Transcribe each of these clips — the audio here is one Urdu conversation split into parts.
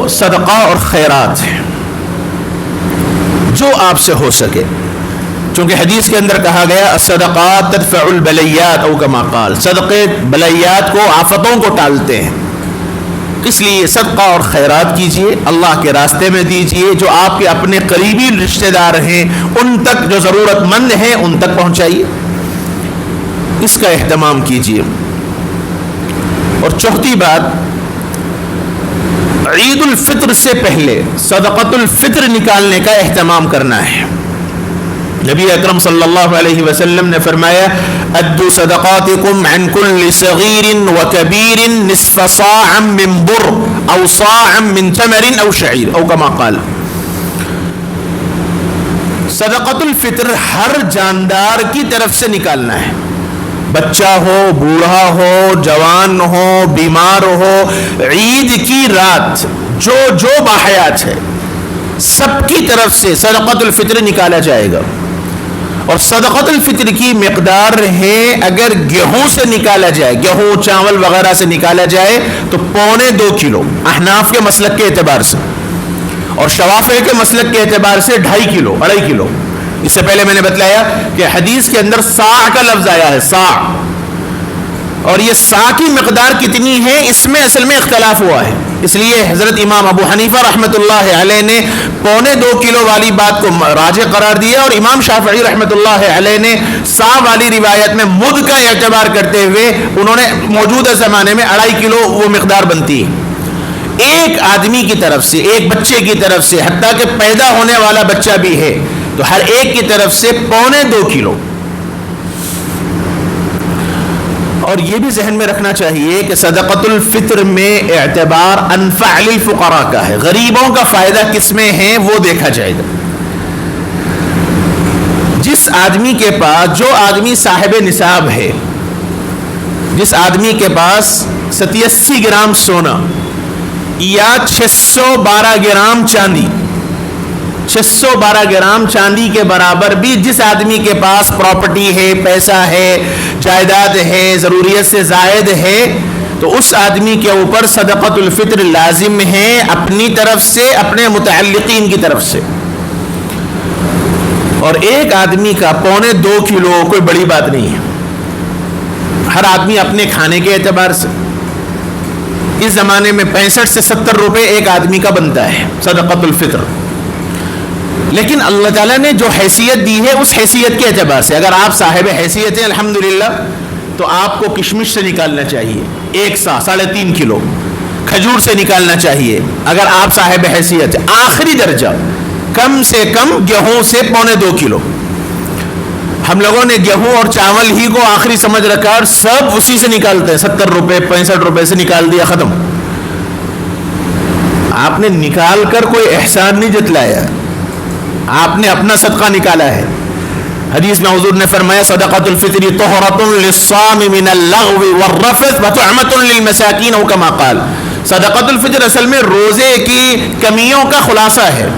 صدقہ اور خیرات ہیں جو آپ سے ہو سکے، چونکہ حدیث کے اندر کہا گیا الصدقات تدفع البلیات او کما قال، صدقے بلیات کو، آفتوں کو ٹالتے ہیں، اس لیے صدقہ اور خیرات کیجئے، اللہ کے راستے میں دیجئے، جو آپ کے اپنے قریبی رشتہ دار ہیں ان تک، جو ضرورت مند ہیں ان تک پہنچائیے، اس کا اہتمام کیجئے۔ اور چوتھی بات، عید الفطر سے پہلے صدقۃ الفطر نکالنے کا اہتمام کرنا ہے۔ نبی اکرم صلی اللہ علیہ وسلم نے فرمایا ادوا صدقاتکم عن کل صغیر وکبیر نصف صاعا من بر او صاعا من تمر او شعیر او کما قال، صدقۃ الفطر ہر جاندار کی طرف سے نکالنا ہے، بچہ ہو، بوڑھا ہو، جوان ہو، بیمار ہو، عید کی رات جو باحیات ہے سب کی طرف سے صدقۃ الفطر نکالا جائے گا۔ اور صدقۃ الفطر کی مقدار ہے، اگر گیہوں سے نکالا جائے، گیہوں چاول وغیرہ سے نکالا جائے تو 2.25 کلو احناف کے مسلک کے اعتبار سے، اور شوافع کے مسلک کے اعتبار سے 2.5 کلو۔ اس سے پہلے میں نے بتلایا کہ حدیث کے اندر صاع کا لفظ آیا ہے، صاع، اور یہ صاع کی مقدار کتنی ہے اس میں اصل میں اختلاف ہوا ہے، اس لیے حضرت امام ابو حنیفہ رحمۃ اللہ علیہ نے 2.25 کلو والی بات کو راجح قرار دیا، اور امام شافعی رحمۃ اللہ علیہ نے صاع والی روایت میں مد کا اعتبار کرتے ہوئے انہوں نے موجودہ زمانے میں 2.5 کلو وہ مقدار بنتی ہے۔ ایک آدمی کی طرف سے، ایک بچے کی طرف سے، حتیٰ کہ پیدا ہونے والا بچہ بھی ہے تو ہر ایک کی طرف سے 2.25 کلو۔ اور یہ بھی ذہن میں رکھنا چاہیے کہ صدقۃ الفطر میں اعتبار انفع للفقراء کا ہے، غریبوں کا فائدہ کس میں ہے وہ دیکھا جائے گا۔ جس آدمی کے پاس، جو آدمی صاحب نصاب ہے، جس آدمی کے پاس 87 گرام سونا یا 612 گرام چاندی، 612 گرام چاندی کے برابر بھی جس آدمی کے پاس پراپرٹی ہے، پیسہ ہے، جائیداد ہے، ضروریت سے زائد ہے، تو اس آدمی کے اوپر صدقۃ الفطر لازم ہے، اپنی طرف سے، اپنے متعلقین کی طرف سے۔ اور ایک آدمی کا 2.25 کلو کوئی بڑی بات نہیں ہے، ہر آدمی اپنے کھانے کے اعتبار سے، اس زمانے میں 65 سے 70 روپے ایک آدمی کا بنتا ہے صدقۃ الفطر، لیکن اللہ تعالیٰ نے جو حیثیت دی ہے اس حیثیت کے اعتبار سے، اگر آپ صاحب حیثیت ہیں الحمدللہ تو آپ کو کشمش سے نکالنا چاہیے 1 سا 3.5 کلو، کھجور سے نکالنا چاہیے اگر آپ صاحب حیثیت، آخری درجہ کم سے کم گیہوں سے 2.25 کلو۔ ہم لوگوں نے گیہوں اور چاول ہی کو آخری سمجھ رکھا اور سب اسی سے نکالتے ہیں، 70 روپے 65 روپے سے نکال دیا، ختم۔ آپ نے نکال کر کوئی احسان نہیں جتلایا، آپ نے اپنا صدقہ نکالا ہے۔ حدیث میں حضور نے فرمایا صدقۃ الفطر طہرۃ للصام من اللغو والرفث وطعمۃ للمساکین او کما قال، صدقۃ الفطر اصل میں روزے کی کمیوں کا خلاصہ ہے،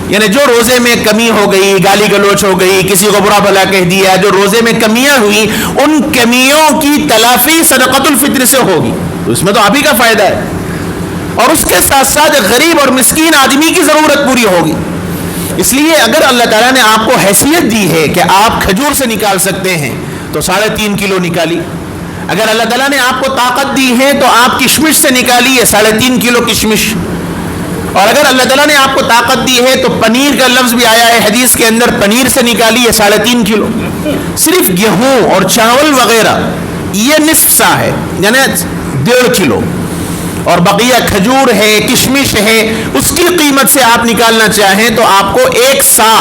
یعنی جو روزے میں کمی ہو گئی، گالی گلوچ ہو گئی، کسی کو برا بھلا کہہ دیا، جو روزے میں کمیاں ہوئی ان کمیوں کی تلافی صدقۃ الفطر سے ہوگی، تو اس میں تو آپ ہی کا فائدہ ہے، اور اس کے ساتھ ساتھ غریب اور مسکین آدمی کی ضرورت پوری ہوگی۔ اس لیے اگر اللہ تعالیٰ نے آپ کو حیثیت دی ہے کہ آپ کھجور سے نکال سکتے ہیں تو 3.5 کلو نکالی، اگر اللہ تعالیٰ نے آپ کو طاقت دی ہے تو آپ کشمش سے نکالیے 3.5 کلو کشمش، اور اگر اللہ تعالیٰ نے آپ کو طاقت دی ہے تو پنیر کا لفظ بھی آیا ہے حدیث کے اندر، پنیر سے نکالیے 3.5 کلو۔ صرف گیہوں اور چاول وغیرہ یہ نصف سا ہے، یعنی 1.5 کلو، اور بقیہ کھجور ہے، کشمش ہے، اس کی قیمت سے آپ نکالنا چاہیں تو آپ کو 1 سا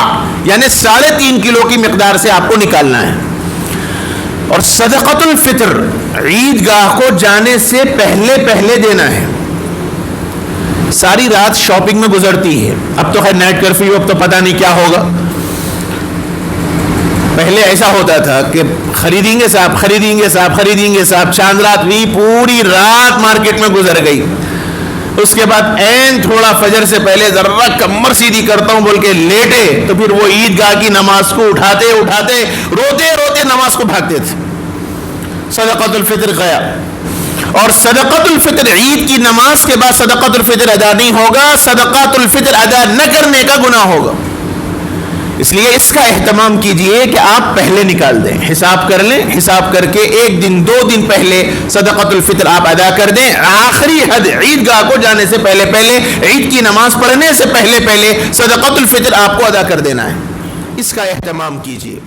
یعنی 3.5 کلو کی مقدار سے آپ کو نکالنا ہے۔ اور صدقۃ الفطر عید گاہ کو جانے سے پہلے دینا ہے۔ ساری رات شاپنگ میں گزرتی ہے، اب تو خیر نائٹ کرفیو، اب تو پتہ نہیں کیا ہوگا، پہلے ایسا ہوتا تھا کہ خریدیں گے صاحب، چاند رات بھی پوری رات مارکیٹ میں گزر گئی، اس کے بعد این تھوڑا فجر سے پہلے ذرا کمر سیدھی کرتا ہوں بول کے لیٹے تو پھر وہ عید گاہ کی نماز کو اٹھاتے روتے نماز کو بھاگتے تھے، صدقۃ الفطر گیا۔ اور صدقۃ الفطر عید کی نماز کے بعد صدقۃ الفطر ادا نہیں ہوگا، صدقۃ الفطر ادا نہ کرنے کا گناہ ہوگا. اس لیے اس کا اہتمام کیجئے کہ آپ پہلے نکال دیں، حساب کر لیں، حساب کر کے 1 دن 2 دن پہلے صدقۃ الفطر آپ ادا کر دیں. آخری حد عیدگاہ کو جانے سے پہلے عید کی نماز پڑھنے سے پہلے صدقۃ الفطر آپ کو ادا کر دینا ہے. اس کا اہتمام کیجئے.